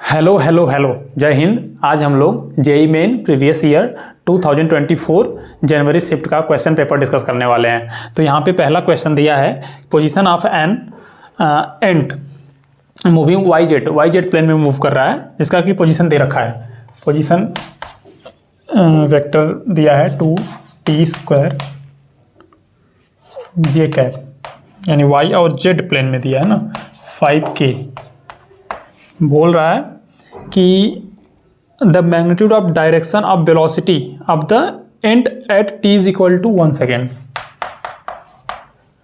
Hello hello hello, जय हिंद। आज हम लोग जेईई मेन प्रीवियस ईयर 2024 जनवरी शिफ्ट का क्वेश्चन पेपर डिस्कस करने वाले हैं। तो यहाँ पे पहला क्वेश्चन दिया है, position of an ant moving Y Z plane में मूव कर रहा है। इसका की पोजीशन दे रखा है, पोजीशन वेक्टर दिया है 2t² जे कैप, यानी वाई और जेड प्लेन में दिया है ना 5k। बोल रहा है कि the magnitude of direction of velocity of the end at t is equal to 1 second.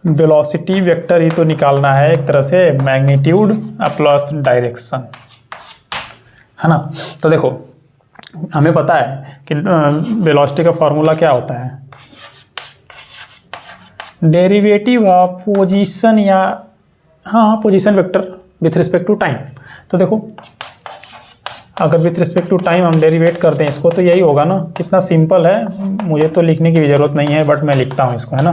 Velocity vector ही तो निकालना है एक तरह से, मैग्नीट्यूड प्लस डायरेक्शन, है ना। तो देखो हमें पता है कि वेलोसिटी का फॉर्मूला क्या होता है, डेरिवेटिव ऑफ पोजीशन या position vector with respect to time. तो देखो अगर विथ रिस्पेक्ट टू टाइम हम डेरिवेट करते हैं इसको तो यही होगा ना। कितना सिंपल है, मुझे तो लिखने की भी ज़रूरत नहीं है, बट मैं लिखता हूँ इसको, है ना।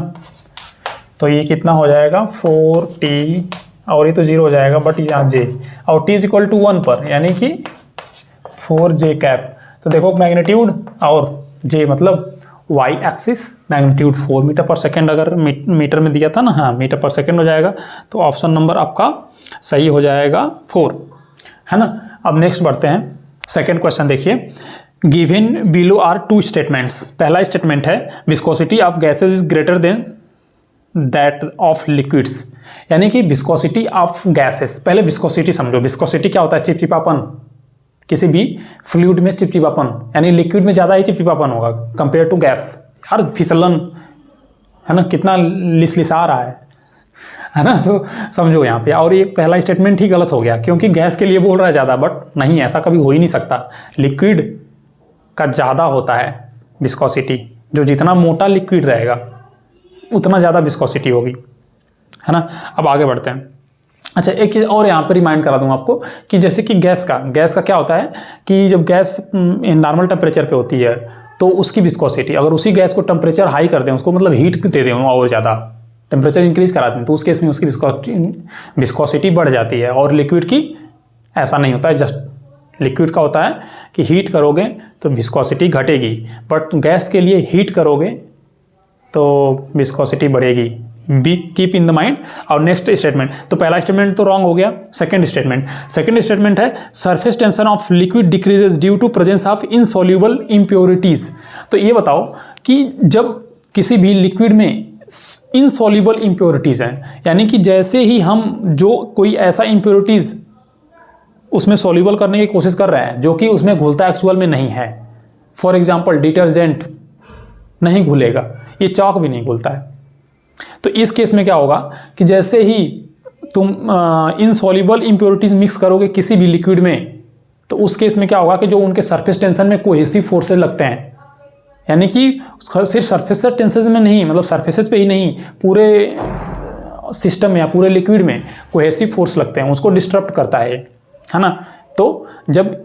तो ये कितना हो जाएगा 4t, और ये तो 0 हो जाएगा बट यहाँ j, और t इज इक्वल टू 1 पर, यानी कि 4j कैप। तो देखो मैग्नीट्यूड और j मतलब y axis, magnitude 4 metre per second, अगर मीटर में दिया था ना, हाँ मीटर पर सेकेंड हो जाएगा। तो ऑप्शन नंबर आपका सही हो जाएगा 4, है ना। अब नेक्स्ट बढ़ते हैं, सेकेंड क्वेश्चन देखिए। Given below are two statements. पहला स्टेटमेंट है viscosity of gases is greater than that of liquids, यानी कि विस्कोसिटी ऑफ गैसेस। पहले विस्कोसिटी समझो, विस्कोसिटी क्या होता है, चिपचिपापन, किसी भी फ्लूइड में चिपचिपापन, यानी लिक्विड में ज़्यादा ही चिपचिपापन होगा कंपेयर टू गैस। यार फिसलन है ना, कितना लिसलिसा रहा है ना। तो समझो यहाँ पे, और ये पहला स्टेटमेंट ही गलत हो गया क्योंकि गैस के लिए बोल रहा है ज़्यादा, बट नहीं, ऐसा कभी हो ही नहीं सकता। लिक्विड का ज़्यादा होता है विस्कोसिटी, जो जितना मोटा लिक्विड रहेगा उतना ज़्यादा विस्कोसिटी होगी, है ना। अब आगे बढ़ते हैं। अच्छा एक चीज़ और यहाँ पर रिमाइंड करा दूँ आपको कि जैसे कि गैस का क्या होता है कि जब गैस नॉर्मल टेम्परेचर पे होती है तो उसकी विस्कोसिटी, अगर उसी गैस को टेम्परेचर हाई कर दें, उसको मतलब हीट दे दें और ज़्यादा टेम्परेचर इंक्रीज करा दें, तो उस केस में उसकी विस्कोसिटी बढ़ जाती है। और लिक्विड की ऐसा नहीं होता है, जस्ट लिक्विड का होता है कि हीट करोगे तो विस्कोसिटी घटेगी, बट गैस के लिए हीट करोगे तो विस्कोसिटी बढ़ेगी। Keep in the mind. और नेक्स्ट स्टेटमेंट, तो पहला स्टेटमेंट तो रॉन्ग हो गया। सेकंड स्टेटमेंट है surface tension of liquid decreases due to presence of insoluble impurities. तो ये बताओ कि जब किसी भी लिक्विड में इनसॉल्युबल इम्प्योरिटीज हैं, यानी कि जैसे ही हम जो कोई ऐसा इम्प्योरिटीज उसमें सॉल्युबल करने की कोशिश कर रहे हैं जो कि उसमें घुलता एक्चुअल में नहीं है, फॉर एग्जाम्पल डिटर्जेंट नहीं घुलेगा, ये चॉक भी नहीं घुलता है। तो इस केस में क्या होगा कि जैसे ही तुम इनसॉल्युबल इम्प्योरिटीज मिक्स करोगे किसी भी लिक्विड में, तो उस केस में क्या होगा कि जो उनके सरफेस टेंशन में कोहेसिव फोर्सेस लगते हैं, यानी कि सिर्फ सरफेस टेंशन में नहीं, मतलब सरफेसेस पे ही नहीं, पूरे सिस्टम में या पूरे लिक्विड में कोहेसिव फोर्स लगते हैं, उसको डिस्टर्ब करता है ना। तो जब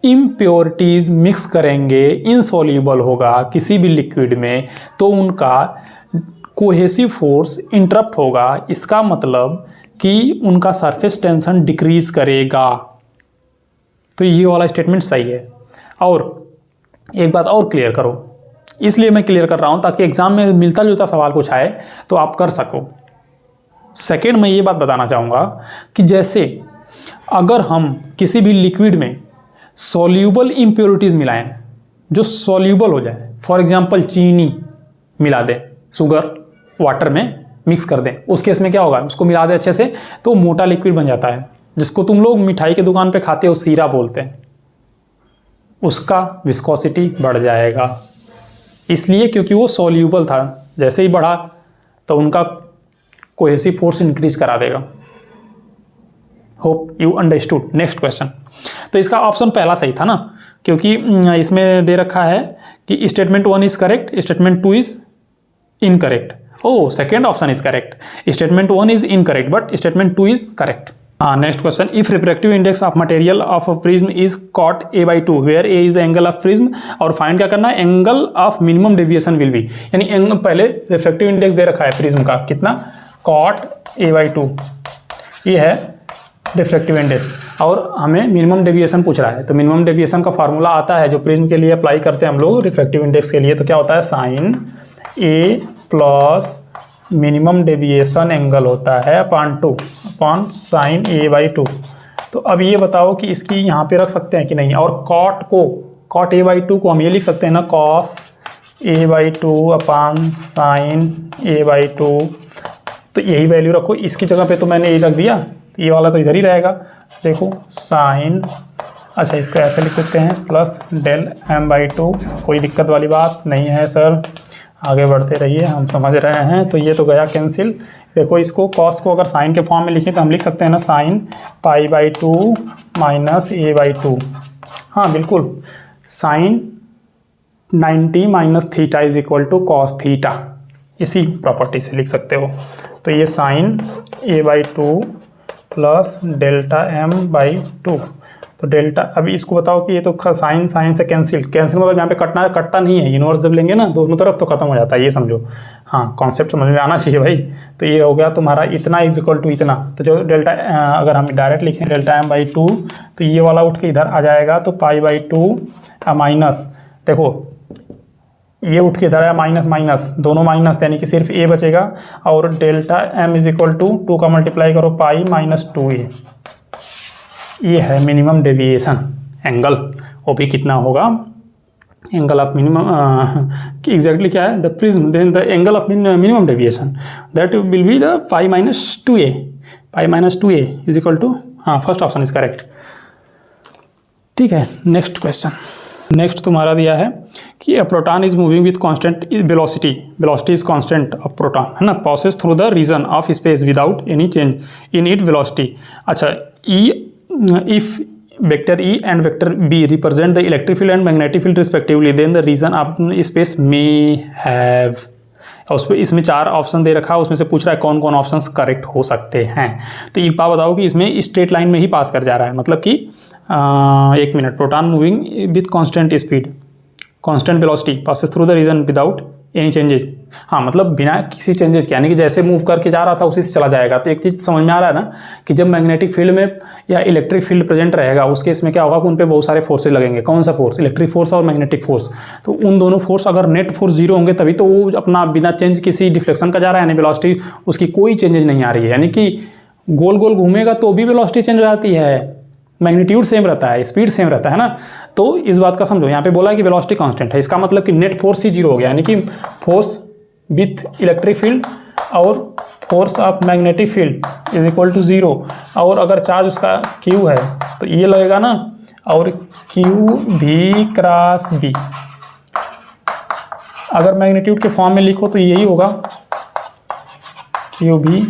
इम्प्योरिटीज मिक्स करेंगे, इनसॉल्युबल होगा किसी भी लिक्विड में, तो उनका कोहेसिव फोर्स इंटरप्ट होगा। इसका मतलब कि उनका सरफेस टेंशन डिक्रीज करेगा। तो ये वाला स्टेटमेंट सही है। और एक बात और क्लियर करो, इसलिए मैं क्लियर कर रहा हूँ ताकि एग्जाम में मिलता जुलता सवाल कुछ आए तो आप कर सको। सेकेंड, मैं ये बात बताना चाहूँगा कि जैसे अगर हम किसी भी लिक्विड में सॉल्यूबल इम्प्योरिटीज़ मिलाएं जो सॉल्यूबल हो जाए, फॉर एग्जांपल चीनी मिला दें, शुगर वाटर में मिक्स कर दें, उस केस में क्या होगा, उसको मिला दें अच्छे से तो मोटा लिक्विड बन जाता है, जिसको तुम लोग मिठाई के दुकान पे खाते हो सीरा बोलते हैं। उसका विस्कोसिटी बढ़ जाएगा, इसलिए क्योंकि वो सॉल्यूबल था, जैसे ही बढ़ा तो उनका कोहेसिव फोर्स इंक्रीज करा देगा। Hope you understood. Next question, तो इसका ऑप्शन पहला सही था ना, क्योंकि इसमें दे रखा है कि statement 1 is correct, statement 2 is incorrect. Oh, second option is correct, statement 1 is incorrect but statement 2 is correct. Next question, if refractive index of material of prism is cot a/2 where a is the angle of prism, और find क्या करना है, angle of minimum deviation will be, यानी पहले refractive index दे रखा है prism का कितना, कॉट a/2, ये है रिफ्रैक्टिव इंडेक्स, और हमें मिनिमम डेविएशन पूछ रहा है। तो मिनिमम डेविएशन का फार्मूला आता है जो प्रिज्म के लिए अप्लाई करते हैं हम लोग रिफ्रैक्टिव इंडेक्स के लिए। तो क्या होता है, साइन ए प्लस मिनिमम डेविएशन एंगल होता है upon 2 upon sine a by 2। तो अब ये बताओ कि इसकी यहाँ पे रख सकते हैं कि नहीं, और कॉट ए बाई 2 को हम ये लिख सकते हैं ना, cos A by 2 upon sine a by 2। तो यही वैल्यू रखो, इसकी जगह पे तो मैंने ये रख दिया, तो ये वाला तो इधर ही रहेगा। देखो साइन, अच्छा इसको ऐसे लिख देते हैं, प्लस डेल एम बाई 2। कोई दिक्कत वाली बात नहीं है सर, आगे बढ़ते रहिए, हम समझ रहे हैं। तो ये तो गया कैंसिल। देखो इसको कॉस को अगर साइन के फॉर्म में लिखें तो हम लिख सकते हैं ना, sine pi by 2 minus a by 2। हाँ बिल्कुल, sine 90 minus theta is equal to cos theta, इसी प्रॉपर्टी से लिख सकते हो। तो ये sine a by 2 plus delta m by 2। तो डेल्टा, अभी इसको बताओ कि ये तो साइन से कैंसिल मतलब यहाँ पे कटता नहीं है, इनवर्स जब लेंगे ना दोनों तरफ तो खत्म हो जाता है, ये समझो। हाँ कॉन्सेप्ट समझ में आना चाहिए भाई। तो ये हो गया तुम्हारा इतना इज इक्वल टू इतना। तो जो डेल्टा, अगर हम डायरेक्ट लिखें डेल्टा एम बाई 2, तो ये वाला उठ के इधर आ जाएगा, तो पाई बाई 2 माइनस, देखो ये उठ के इधर आया माइनस माइनस, दोनों माइनस, यानी कि सिर्फ ए बचेगा। और delta m is equal to 2 का मल्टीप्लाई करो पाई माइनस 2a। ये है मिनिमम डेविएशन एंगल, वो भी कितना होगा, एंगल ऑफ मिनिमम, एग्जैक्टली क्या है, the prism then the angle of minimum deviation that will be the pi minus 2a। Pi minus 2a is equal to, हाँ फर्स्ट ऑप्शन इज करेक्ट। ठीक है, next question. Next तुम्हारा दिया है कि a proton is moving with constant velocity is constant of proton, है ना, passes through the region of space without any change in it velocity. अच्छा, if vector E and vector B represent the electric field and magnetic field respectively, then the region of space may have, उस पर इसमें 4 option दे रखा है, उसमें से पूछ रहा है कौन कौन ऑप्शंस करेक्ट हो सकते हैं। तो एक बात बताओ कि इसमें स्ट्रेट लाइन में ही पास कर जा रहा है, मतलब कि 1 minute, proton moving with constant speed constant velocity passes through the region without any changes. हाँ मतलब बिना किसी चेंजेस के, यानी कि जैसे मूव करके जा रहा था उसी से चला जाएगा। तो एक चीज़ समझ में आ रहा है ना कि जब मैग्नेटिक फील्ड में या इलेक्ट्रिक फील्ड प्रेजेंट रहेगा उस केस में क्या होगा कि उन पे बहुत सारे फोर्सेज लगेंगे। कौन सा फोर्स, इलेक्ट्रिक फोर्स और मैग्नेटिक फोर्स। तो उन दोनों फोर्स अगर नेट फोर्स 0 होंगे तभी तो वो अपना बिना चेंज किसी डिफ्लेक्शन का जा रहा है, यानी वेलोसिटी उसकी कोई चेंजेज नहीं आ रही है, यानी कि गोल गोल घूमेगा तो भी वेलोसिटी चेंज हो जाती है, मैग्नीट्यूड सेम रहता है, स्पीड सेम रहता है ना। तो इस बात का समझो, यहाँ पे बोला है कि वेलोसिटी कांस्टेंट है, इसका मतलब कि नेट फोर्स ही 0 हो गया, यानी कि फोर्स विथ इलेक्ट्रिक फील्ड और force of magnetic field is equal to 0। और अगर चार्ज उसका Q है तो ये लगेगा ना, और QV क्रॉस B। अगर मैग्नीट्यूड के फॉर्म में लिखो तो यही होगा, QV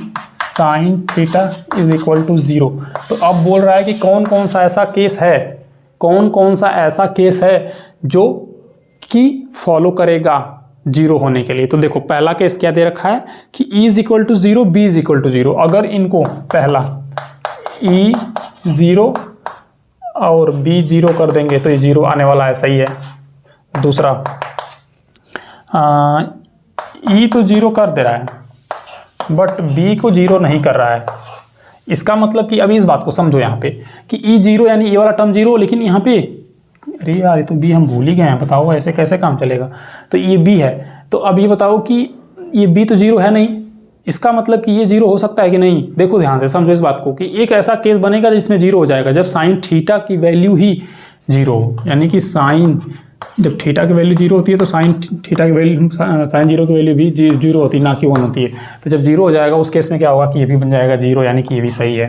sine theta is equal to 0। तो अब बोल रहा है कि कौन कौन सा ऐसा केस है जो कि फॉलो करेगा 0 होने के लिए। तो देखो पहला केस क्या दे रखा है कि E is equal to 0, B is equal to 0। अगर इनको पहला E 0 और B 0 कर देंगे तो ये 0 आने वाला है, सही है। दूसरा E तो 0 कर दे रहा है बट B को 0 नहीं कर रहा है। इसका मतलब कि अभी इस बात को समझो यहाँ पे कि E 0 यानी ये वाला टर्म 0, लेकिन यहाँ पे अरे यार ये तो B हम भूल ही गए हैं, बताओ ऐसे कैसे काम चलेगा। तो ये B है, तो अब ये बताओ कि ये B तो 0 है नहीं, इसका मतलब कि ये 0 हो सकता है कि नहीं। देखो ध्यान से समझो इस बात को कि एक ऐसा केस बनेगा जिसमें 0 हो जाएगा जब साइन थीटा की वैल्यू ही 0 हो, यानी कि साइन जब थीटा की वैल्यू 0 होती है तो साइन थीटा की वैल्यू, साइन 0 की वैल्यू भी 0 होती है, ना कि 1 होती है। तो जब 0 हो जाएगा उस केस में क्या होगा कि ये भी बन जाएगा 0, यानी कि ये भी सही है,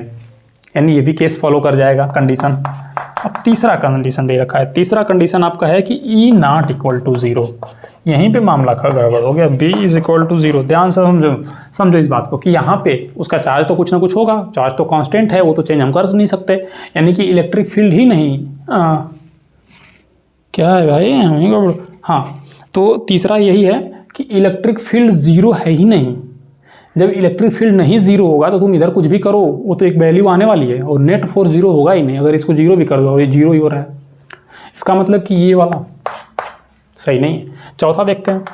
यानी ये भी केस फॉलो कर जाएगा कंडीशन। अब तीसरा कंडीशन दे रखा है, तीसरा कंडीशन आपका है कि E नॉट इक्वल टू 0। यहीं पे मामला गड़बड़ हो गया, B इज इक्वल टू 0। ध्यान से समझो इस बात को कि यहाँ पे उसका चार्ज तो कुछ ना कुछ होगा, चार्ज तो कांस्टेंट है, वो तो चेंज हम कर नहीं सकते, यानी कि इलेक्ट्रिक फील्ड ही नहीं। क्या है भाई, हाँ तो तीसरा यही है कि इलेक्ट्रिक फील्ड 0 है ही नहीं। जब इलेक्ट्रिक फील्ड नहीं 0 होगा तो तुम इधर कुछ भी करो वो तो एक वैल्यू आने वाली है, और नेट फोर्स 0 होगा ही नहीं। अगर इसको 0 भी कर दो और ये 0 ही हो रहा है, इसका मतलब कि ये वाला सही नहीं है। चौथा देखते हैं,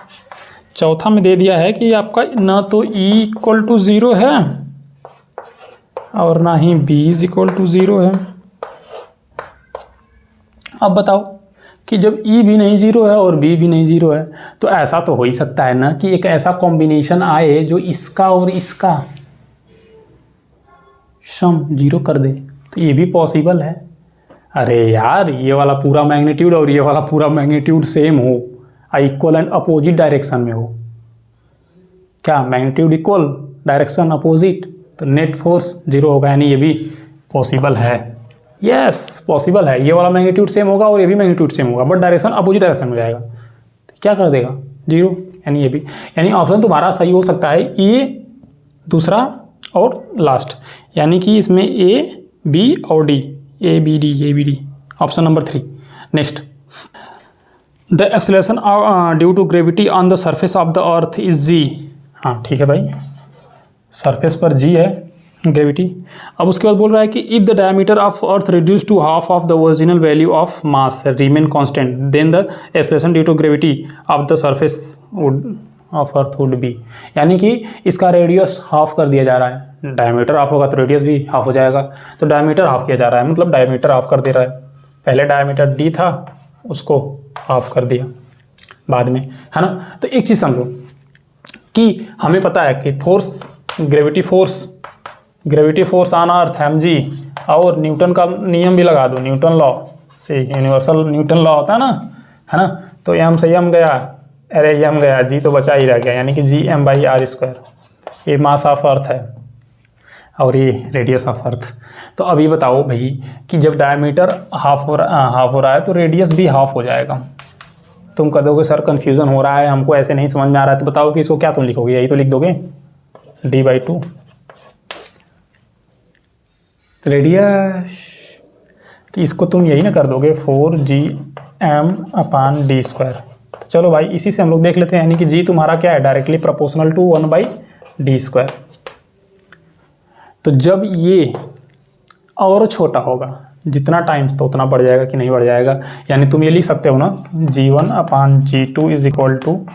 चौथा में दे दिया है कि आपका ना तो E इक्वल टू 0 है और ना ही b इज इक्वल टू 0 है। अब बताओ कि जब e भी नहीं 0 है और b भी नहीं 0 है तो ऐसा तो हो ही सकता है ना कि एक ऐसा कॉम्बिनेशन आए जो इसका और इसका सम 0 कर दे, तो ये भी पॉसिबल है। अरे यार, ये वाला पूरा मैग्नीट्यूड और ये वाला पूरा मैग्नीट्यूड सेम हो, इक्वल एंड अपोजिट डायरेक्शन में हो, क्या मैग्नीट्यूड इक्वल डायरेक्शन अपोजिट, तो नेट फोर्स 0 होगा, यानी ये भी पॉसिबल है। यस पॉसिबल है, ये वाला मैग्नीट्यूड सेम होगा और ये भी मैग्नीट्यूड सेम होगा, बट डायरेक्शन अपोजिट डायरेक्शन में जाएगा, तो क्या कर देगा 0, यानी ये भी, यानी ऑप्शन तुम्हारा सही हो सकता है ये दूसरा और लास्ट, यानी कि इसमें ए बी और D, A B D, option number 3। Next, the acceleration due to gravity on the surface of the earth is g. हाँ ठीक है भाई, सरफेस पर जी है ग्रेविटी। अब उसके बाद बोल रहा है कि if the diameter of earth reduce to half of the original value of mass remain constant then the acceleration due to gravity of the surface of earth would be, यानी कि इसका रेडियस हाफ कर दिया जा रहा है, diameter half होगा तो रेडियस भी हाफ हो जाएगा, तो डायमीटर हाफ किया जा रहा है, मतलब डायमीटर हाफ कर दे रहा है। पहले डायमीटर डी था उसको हाफ कर दिया बाद में, है ना। तो एक चीज़ समझो कि हमें पता है कि force gravity force on earth M G, और न्यूटन का नियम भी लगा दो, न्यूटन लॉ से, यूनिवर्सल न्यूटन लॉ होता है ना, तो एम से एम गया, अरे एम गया, जी तो बचा ही रह गया, यानी कि G M by R square, ये मास ऑफ अर्थ है और ये रेडियस ऑफ अर्थ। तो अभी बताओ भाई कि जब डायमीटर हाफ हो रहा है तो रेडियस भी हाफ हो जाएगा। तुम कह दोगे सर कन्फ्यूज़न हो रहा है, हमको ऐसे नहीं समझ में आ रहा है, तो बताओ कि इसको क्या तुम लिखोगे, यही तो लिख दोगे d/2 रेडियस, तो इसको तुम यही ना कर दोगे 4gm/d²। तो चलो भाई इसी से हम लोग देख लेते हैं, यानी कि g तुम्हारा क्या है, डायरेक्टली प्रोपोर्शनल टू 1/d²। तो जब ये और छोटा होगा, जितना टाइम्स तो उतना बढ़ जाएगा कि नहीं बढ़ जाएगा, यानी तुम ये लिख सकते हो ना g1/g2 is equal to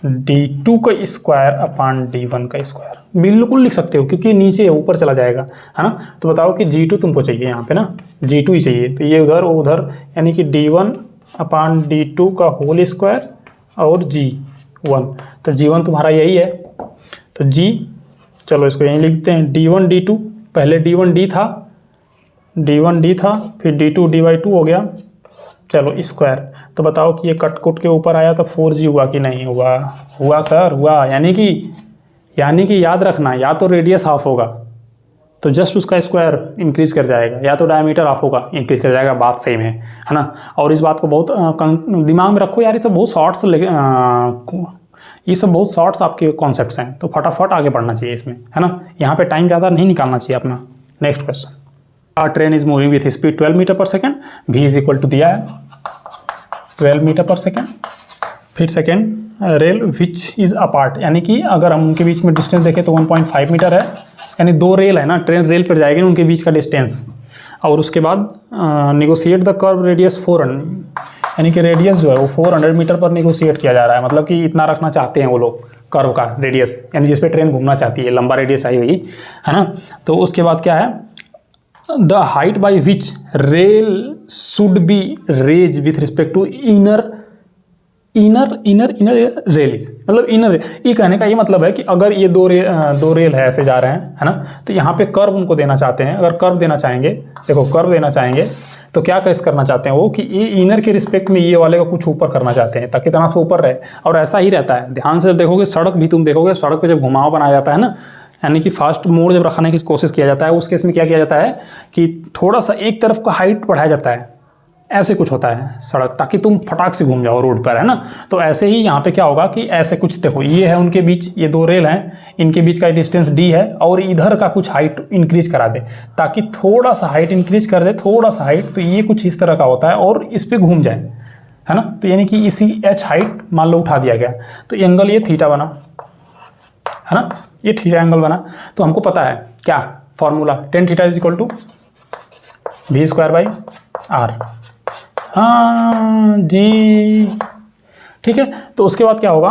d2 का स्क्वायर अपॉन d1 का स्क्वायर, बिल्कुल लिख सकते हो, क्योंकि नीचे ऊपर चला जाएगा, है ना। तो बताओ कि g2 तुमको चाहिए यहाँ पे ना, g2 ही चाहिए, तो ये उधर वो उधर, यानी कि d1/d2 का होल स्क्वायर और g1, तो g1 तुम्हारा यही है, तो g, चलो इसको यहीं लिखते हैं, d1/d2, पहले d1d था, फिर d2 d/2 हो गया, चलो स्क्वायर। तो बताओ कि ये कट कुट के ऊपर आया तो 4g हुआ कि नहीं हुआ, हुआ सर हुआ, यानी कि याद रखना, या तो रेडियस हाफ होगा तो जस्ट उसका स्क्वायर इंक्रीज कर जाएगा, या तो डायमीटर हाफ होगा इंक्रीज कर जाएगा, बात सेम है ना। और इस बात को बहुत दिमाग में रखो यार, ये सब बहुत शॉर्ट्स आपके कॉन्सेप्ट्स हैं, तो फटाफट आगे बढ़ना चाहिए इसमें, है ना। यहाँ पे टाइम ज़्यादा नहीं निकालना चाहिए अपना। Next question, train is moving with speed 12 metre per second, v is equal to दिया है 12 मीटर पर सेकेंड। फिर second, rail which is apart, यानी कि अगर हम उनके बीच में डिस्टेंस देखें तो 1.5 मीटर है, यानी 2 रेल है ना, ट्रेन रेल पर जाएगी ना, उनके बीच का डिस्टेंस। और उसके बाद निगोशिएट द कर्व रेडियस 400, यानी कि रेडियस जो है वो 400 मीटर पर निगोशिएट किया जा रहा है, मतलब कि इतना रखना चाहते हैं वो लोग कर्व का रेडियस, यानी जिस पे ट्रेन घूमना चाहती है, लंबा रेडियस आई हुई, है ना। तो उसके बाद क्या है, the height by which rail should be raise with respect to inner rail is, मतलब इनर, ये कहने का ये मतलब है कि अगर ये दो रेल है ऐसे जा रहे हैं, है ना, तो यहाँ पे कर्व उनको देना चाहते हैं। अगर कर्व देना चाहेंगे, देखो कर्व देना चाहेंगे तो क्या कैसे करना चाहते हैं वो, कि ये इनर के रिस्पेक्ट में ये वाले को कुछ ऊपर करना चाहते हैं, ताकि इतना से ऊपर रहे। और ऐसा ही रहता है, ध्यान से देखोगे, सड़क भी तुम देखोगे, सड़क पर जब घुमाव बनाया जाता है ना, यानी कि फास्ट मोड जब रखने की कोशिश किया जाता है, उस केस में क्या किया जाता है कि थोड़ा सा एक तरफ का हाइट बढ़ाया जाता है, ऐसे कुछ होता है सड़क, ताकि तुम फटाक से घूम जाओ रोड पर, है ना। तो ऐसे ही यहाँ पे क्या होगा कि ऐसे कुछ देखो, ये है उनके बीच, ये 2 रेल हैं, इनके बीच का डिस्टेंस d है, और इधर का कुछ हाइट इंक्रीज करा दे, ताकि थोड़ा सा हाइट इंक्रीज कर दे, थोड़ा सा हाइट, तो ये कुछ इस तरह का होता है और इस पर घूम जाए, है ना। तो यानी कि इसी h हाइट मान लो उठा दिया गया, तो एंगल ये थीटा बना, है ना, ये थीटा एंगल बना। तो हमको पता है क्या formula, tan theta is equal to v²/r, हाँ जी, ठीक है। तो उसके बाद क्या होगा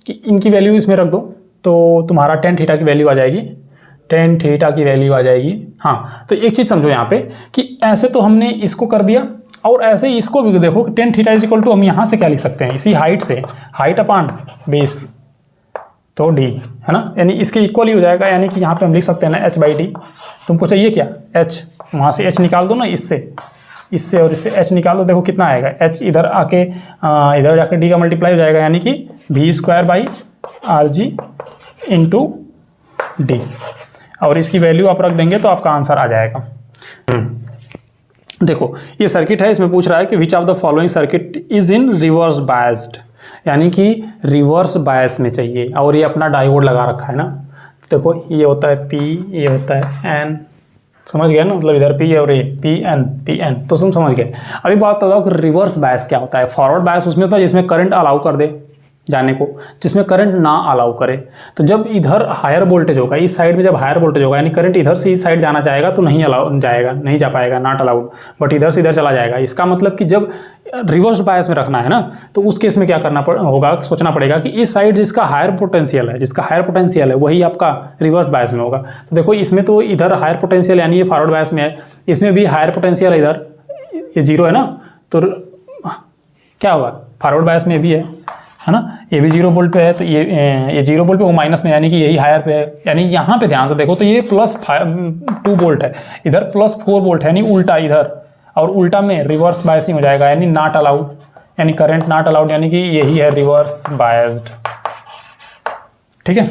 कि इनकी वैल्यू इसमें रख दो, तो तुम्हारा tan थीटा की वैल्यू आ जाएगी टेन थीटा की वैल्यू आ जाएगी। हाँ, तो एक चीज़ समझो यहाँ पे कि ऐसे तो हमने इसको कर दिया और ऐसे ही इसको भी देखो, tan theta is equal to हम यहाँ से क्या लिख सकते हैं, इसी हाइट से, हाइट अपान बेस, तो डी, है ना, यानी इसके इक्वल ही हो जाएगा। यानी कि यहाँ पे हम लिख सकते हैं ना एच बाई डी। तुमको चाहिए क्या, एच, वहाँ से एच निकाल दो ना, इससे और इससे एच निकाल दो, देखो कितना आएगा, एच इधर आके इधर जाकर डी का मल्टीप्लाई हो जाएगा, यानी कि V square by R G into D, और इसकी वैल्यू आप रख देंगे तो आपका आंसर आ जाएगा। देखो ये सर्किट है, इसमें पूछ रहा है कि which of the following circuit is in reverse biased, यानी कि रिवर्स बायस में चाहिए, और ये अपना डायोड लगा रखा है ना। तो देखो ये होता है P, ये होता है N, समझ गए ना, मतलब इधर P और ये P N, तो तुम समझ गए। अभी बात बताओ कि रिवर्स बायस क्या होता है। फॉरवर्ड बायस उसमें होता है जिसमें करंट अलाउ कर दे जाने को, जिसमें करंट ना अलाउ करे। तो जब इधर हायर वोल्टेज होगा, इस साइड में जब हायर वोल्टेज होगा, यानी करंट इधर से इस साइड जाना चाहेगा तो नहीं अलाउ जाएगा, नहीं जा पाएगा, नॉट अलाउड, बट इधर से इधर चला जाएगा। इसका मतलब कि जब रिवर्स बायस में रखना है ना, तो उस केस में क्या करना होगा, सोचना पड़ेगा कि इस साइड जिसका हायर पोटेंशियल है वही आपका रिवर्स बायस में होगा। तो देखो इसमें तो इधर हायर पोटेंशियल यानी ये फॉरवर्ड बायस में है, इसमें भी हायर पोटेंशियल है, इधर ये जीरो है ना, तो क्या होगा, फॉरवर्ड बायस में भी है ना, ये भी 0 वोल्ट पे है, तो ये 0 वोल्ट पे, वो माइनस में, यानी कि यही हायर पे है। यानी यहाँ पे ध्यान से देखो तो ये +2 वोल्ट है, इधर +4 वोल्ट है, यानी उल्टा इधर, और उल्टा में रिवर्स बायसिंग हो जाएगा, यानी नॉट अलाउड, यानी करंट नॉट अलाउड, यानी कि यही है रिवर्स बायस्ड। ठीक है।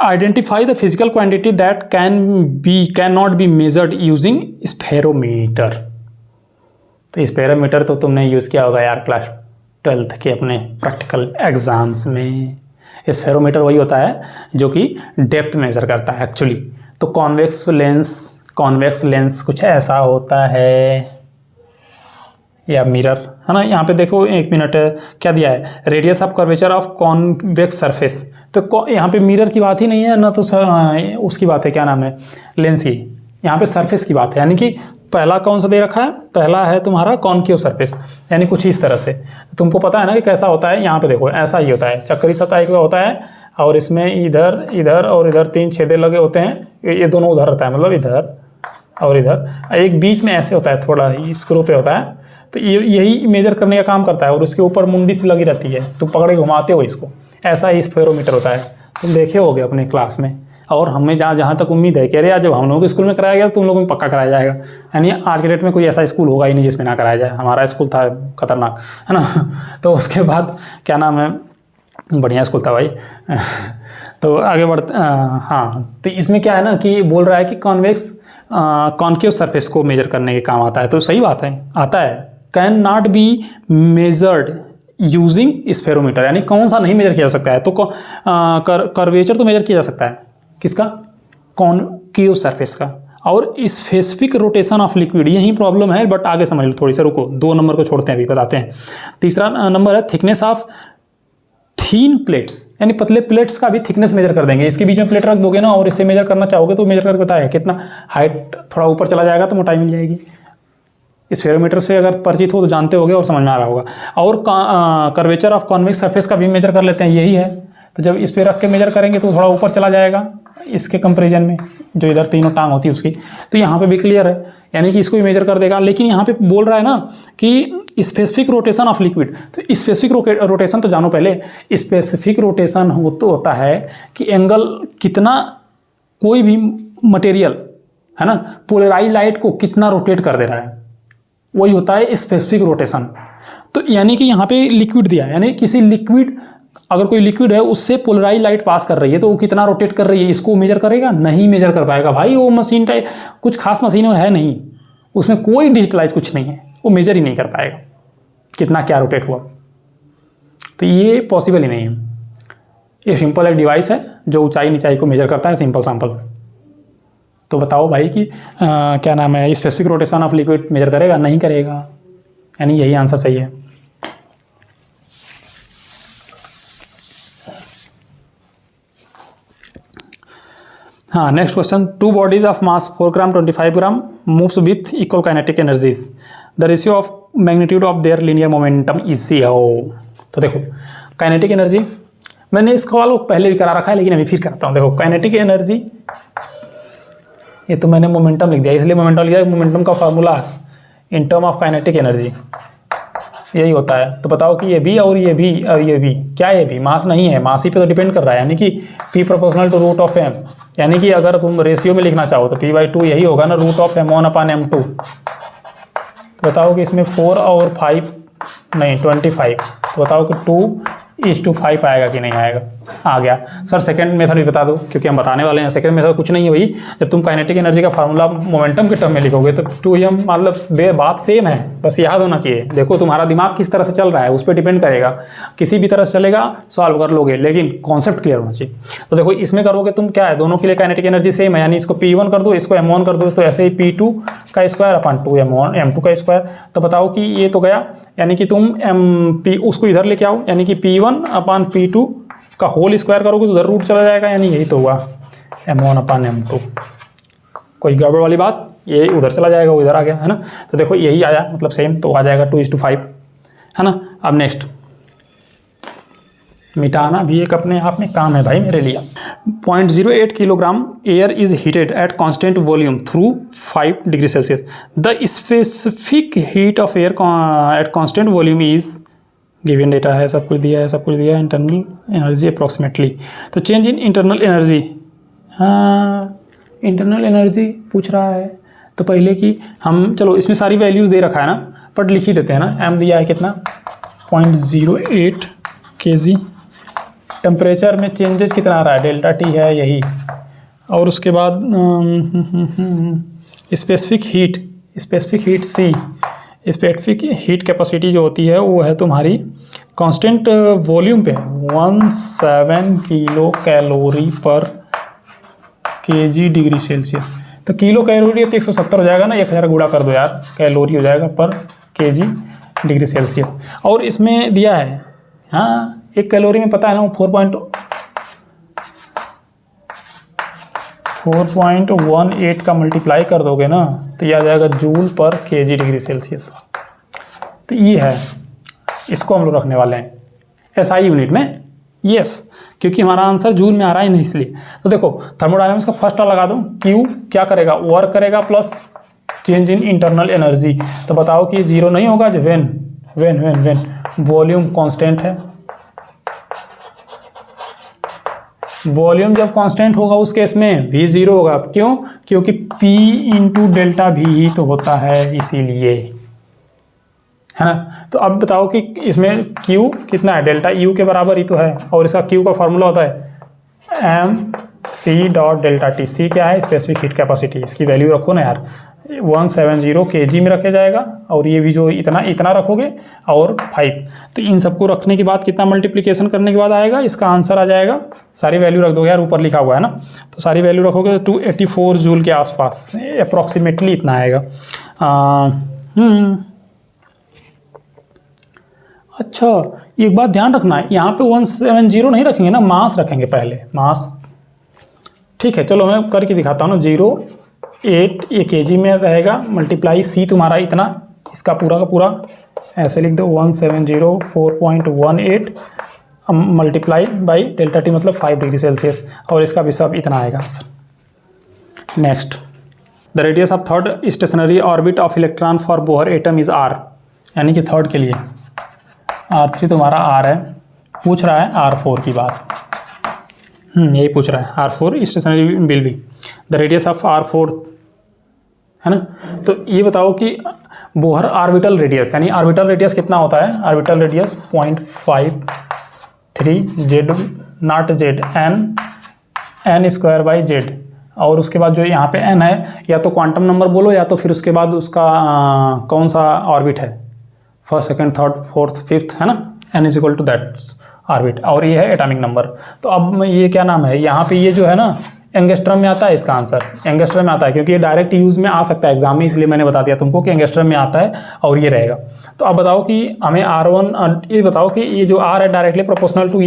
Identify the physical quantity that can not be measured using spherometer. तो स्फेरोमीटर तो तुमने यूज़ किया होगा यार क्लास 12th के अपने प्रैक्टिकल एग्जाम्स में। स्फेरोमीटर वही होता है जो कि डेप्थ मेजर करता है एक्चुअली। तो कॉन्वेक्स लेंस कुछ ऐसा होता है, या मिरर, है ना। यहाँ पे देखो, एक मिनट, क्या दिया है, radius of curvature of convex surface. तो यहाँ पे मिरर की बात ही नहीं है ना, तो उसकी बात है, क्या नाम है, लेंस की। यहाँ पे सरफेस की बात है, यानी कि पहला कौन सा दे रखा है, पहला है तुम्हारा कॉनकेव सरफेस, यानी कुछ इस तरह से। तुमको पता है ना कि कैसा होता है, यहाँ पे देखो ऐसा ही होता है, चक्री सतह का होता है, और इसमें इधर और इधर 3 छेदे लगे होते हैं, ये दोनों उधर रहता है, मतलब इधर और इधर, एक बीच में ऐसे होता है, थोड़ा स्क्रू पे होता है। तो यही मेजर करने का काम करता है, और उसके ऊपर मुंडी सी लगी रहती है, तो पकड़े घुमाते हो इसको, ऐसा ही स्फेरोमीटर होता है। तुम देखे होगे अपने क्लास में, और हमें जहाँ तक उम्मीद है कि अरे यार जब हम लोगों के स्कूल में कराया गया, तुम लोगों में पक्का कराया जाएगा। यानी आज के डेट में कोई ऐसा स्कूल होगा ही नहीं जिसमें ना कराया जाए। हमारा स्कूल था खतरनाक, है ना। तो उसके बाद क्या नाम है, बढ़िया स्कूल था भाई। तो आगे बढ़ते, हाँ, तो इसमें क्या है ना कि बोल रहा है कि कॉन्केव सरफेस को मेजर करने के काम आता है। तो सही बात है, आता है। Can not be measured using spherometer, यानी कौन सा नहीं मेजर किया जा सकता है। तो कर्वेचर तो मेजर किया जा सकता है, किसका, कॉन्केव सरफेस का, और स्पेसिफिक रोटेशन ऑफ लिक्विड, यही प्रॉब्लम है, बट आगे समझ लो, थोड़ी सी रुको, 2 नंबर को छोड़ते हैं, अभी बताते हैं। तीसरा नंबर है थिकनेस ऑफ थीन प्लेट्स, यानी पतले प्लेट्स का भी थिकनेस मेजर कर देंगे। इसके बीच में प्लेट रख दोगे ना, और इससे मेजर करना चाहोगे तो मेजर करके बताया कितना हाइट थोड़ा ऊपर चला जाएगा तो मोटाई मिल जाएगी। स्फेरोमीटर से अगर परिचित हो तो जानते होगे और समझ में आ रहा होगा। और कर्वेचर ऑफ कॉन्वेक्स सरफेस का भी मेजर कर लेते हैं, यही है। तो जब इस पे रख के मेजर करेंगे तो थोड़ा ऊपर चला जाएगा इसके कंपैरिजन में, जो इधर तीनों टांग होती है उसकी। तो यहाँ पे भी क्लियर है, यानी कि इसको भी मेजर कर देगा। लेकिन यहाँ पे बोल रहा है ना कि स्पेसिफिक रोटेशन ऑफ लिक्विड, तो स्पेसिफिक रोटेशन तो जानो पहले। स्पेसिफिक रोटेशन होता है कि एंगल कितना, कोई भी मटेरियल है ना, पोलराइज लाइट को कितना रोटेट कर दे रहा है, वही होता है स्पेसिफिक रोटेशन। तो यानी कि यहाँ पे लिक्विड दिया है, यानी किसी लिक्विड, अगर कोई लिक्विड है उससे पोलराइज लाइट पास कर रही है तो वो कितना रोटेट कर रही है, इसको मेजर करेगा, नहीं मेजर कर पाएगा भाई। वो मशीन टाइप कुछ खास मशीन है नहीं, उसमें कोई डिजिटलाइज कुछ नहीं है, वो मेजर ही नहीं कर पाएगा कितना क्या रोटेट हुआ। तो ये पॉसिबल ही नहीं है। ये सिंपल एक डिवाइस है जो ऊंचाई नीचाई को मेजर करता है, सिंपल सैंपल। तो बताओ भाई कि क्या नाम है, specific rotation of liquid measure करेगा, नहीं करेगा, यानी यही आंसर सही है। हाँ, next question, 2 bodies of mass 4 gram 25 gram moves with equal kinetic energies, the ratio of magnitude of their linear momentum is. तो देखो काइनेटिक एनर्जी मैंने इस सवाल को पहले भी करा रखा है लेकिन अभी फिर कराता हूँ। देखो काइनेटिक एनर्जी, ये तो मैंने मोमेंटम लिख दिया इसलिए मोमेंटम लिख दिया। मोमेंटम का formula in term of kinetic energy यही होता है। तो बताओ कि ये भी और ये भी और ये भी क्या, ये भी मास नहीं है, मास ही पे तो डिपेंड कर रहा है, यानी कि P proportional to root of m, यानी कि अगर तुम रेशियो में लिखना चाहो तो P/2 यही होगा ना, रूट ऑफ m1/m2। तो बताओ कि इसमें 4 और 5 नहीं 25, तो बताओ कि 2:5 आएगा कि नहीं आएगा। आ गया। सर सेकंड मेथड भी बता दो, क्योंकि हम बताने वाले हैं। सेकंड मेथड कुछ नहीं है भाई, जब तुम काइनेटिक एनर्जी का फार्मूला मोमेंटम के टर्म में लिखोगे तो 2m मतलब बात सेम है, बस याद होना चाहिए। देखो तुम्हारा दिमाग किस तरह से चल रहा है उस पर डिपेंड करेगा, किसी भी तरह से चलेगा सॉल्व कर लोगे, लेकिन कॉन्सेप्ट क्लियर होना चाहिए। तो देखो इसमें करोगे तुम क्या है, दोनों के लिए काइनेटिक एनर्जी सेम है, यानी इसको P1 कर दो, इसको m1 कर दो, तो ऐसे ही P2 का स्क्वायर अपन 2m1 m2 का स्क्वायर। तो बताओ कि ये तो गया, यानी कि तुम P उसको इधर लेके आओ, यानी कि P1/P2 का होल स्क्वायर करोगे तो उधर रूट चला जाएगा, यानी यही तो हुआ m1/m2। कोई गड़बड़ वाली बात, ये उधर चला जाएगा वो इधर आ गया, है ना। तो देखो यही आया, मतलब सेम, तो आ जाएगा 2:5, है ना। अब नेक्स्ट, मिटाना भी एक अपने आप में काम है भाई मेरे लिए। 0.08 kilogram air is heated at constant volume through 5 degree Celsius. The specific heat of air at constant volume is given. Data है, सब कुछ दिया है, सब कुछ दिया है। इंटरनल एनर्जी अप्रॉक्सीमेटली, तो चेंज इन इंटरनल एनर्जी, हाँ इंटरनल एनर्जी पूछ रहा है, तो पहले की हम चलो इसमें सारी वैल्यूज़ दे रखा है ना, बट लिख ही देते हैं ना। एम दिया है कितना 0.08 kg। टेम्परेचर में चेंजेस कितना आ रहा है, डेल्टा टी है यही। और उसके बाद स्पेसिफिक हीट सी, स्पेसिफिक हीट कैपेसिटी जो होती है वो है तुम्हारी कांस्टेंट वॉल्यूम पे 17 किलो कैलोरी पर kg डिग्री सेल्सियस। तो किलो कैलोरी तो 170 हो जाएगा ना, 1000 गुणा कर दो यार, कैलोरी हो जाएगा पर kg डिग्री सेल्सियस। और इसमें दिया है, हाँ एक कैलोरी में पता है ना 4.18 का मल्टीप्लाई कर दोगे ना तो ये आ जाएगा जूल पर kg डिग्री सेल्सियस। तो ये है, इसको हम लोग रखने वाले हैं SI यूनिट में, यस, क्योंकि हमारा आंसर जूल में आ रहा है नहीं इसलिए। तो देखो थर्मोडायनामिक्स का फर्स्ट लगा दो, Q क्या करेगा, वर्क करेगा plus change in internal energy. तो बताओ कि 0 नहीं होगा जो वेन वॉल्यूम कांस्टेंट है। वॉल्यूम जब कांस्टेंट होगा उस केस में V 0 होगा, क्यों, क्योंकि P इंटू डेल्टा V ही तो होता है, इसीलिए, है ना। तो अब बताओ कि इसमें Q कितना है, डेल्टा U के बराबर ही तो है, और इसका Q का फॉर्मूला होता है mc.ΔT। C क्या है, स्पेसिफिक हीट कैपेसिटी, इसकी वैल्यू रखो ना यार, 170 kg में रखे जाएगा, और ये भी जो इतना रखोगे और 5। तो इन सबको रखने के बाद कितना मल्टीप्लिकेशन करने के बाद आएगा, इसका आंसर आ जाएगा, सारी वैल्यू रख दोगे यार, ऊपर लिखा हुआ है ना, तो सारी वैल्यू रखोगे तो 284 जूल के आसपास अप्रॉक्सीमेटली इतना आएगा। अच्छा एक बात ध्यान रखना है, यहाँ पे 170 नहीं रखेंगे ना, मास रखेंगे पहले, मास, ठीक है। चलो मैं करके दिखाता हूँ ना, 0.8 ये kg में रहेगा, मल्टीप्लाई C तुम्हारा इतना, इसका पूरा का पूरा ऐसे लिख दो 170 मल्टीप्लाई बाई डेल्टा टी मतलब 5 डिग्री सेल्सियस, और इसका भी सब इतना आएगा answer. Next, the radius of third stationery orbit of electron for Bohr atom is R, यानी कि थर्ड के लिए R3 तुम्हारा R है, पूछ रहा है R4 की बात, यही पूछ रहा है, R4 stationary will be the radius of R4, है ना। तो ये बताओ कि बोहर ऑर्बिटल रेडियस, यानी ऑर्बिटल रेडियस कितना होता है, orbital radius 0.53 Z naught Z n square by Z, और उसके बाद जो यहाँ पे n है, या तो क्वांटम नंबर बोलो या तो फिर उसके बाद उसका कौन सा ऑर्बिट है, first second third fourth fifth, है ना, n is equal to that orbit, और ये है एटॉमिक नंबर। तो अब ये क्या नाम है, यहाँ पे ये जो है ना एंगस्ट्रम में आता है, इसका आंसर एंगस्ट्रम में आता है, क्योंकि ये डायरेक्ट यूज़ में आ सकता है एग्जाम में, इसलिए मैंने बता दिया तुमको कि एंगस्ट्रम में आता है, और ये रहेगा। तो अब बताओ कि हमें R1, ये बताओ कि ये जो R है directly proportional to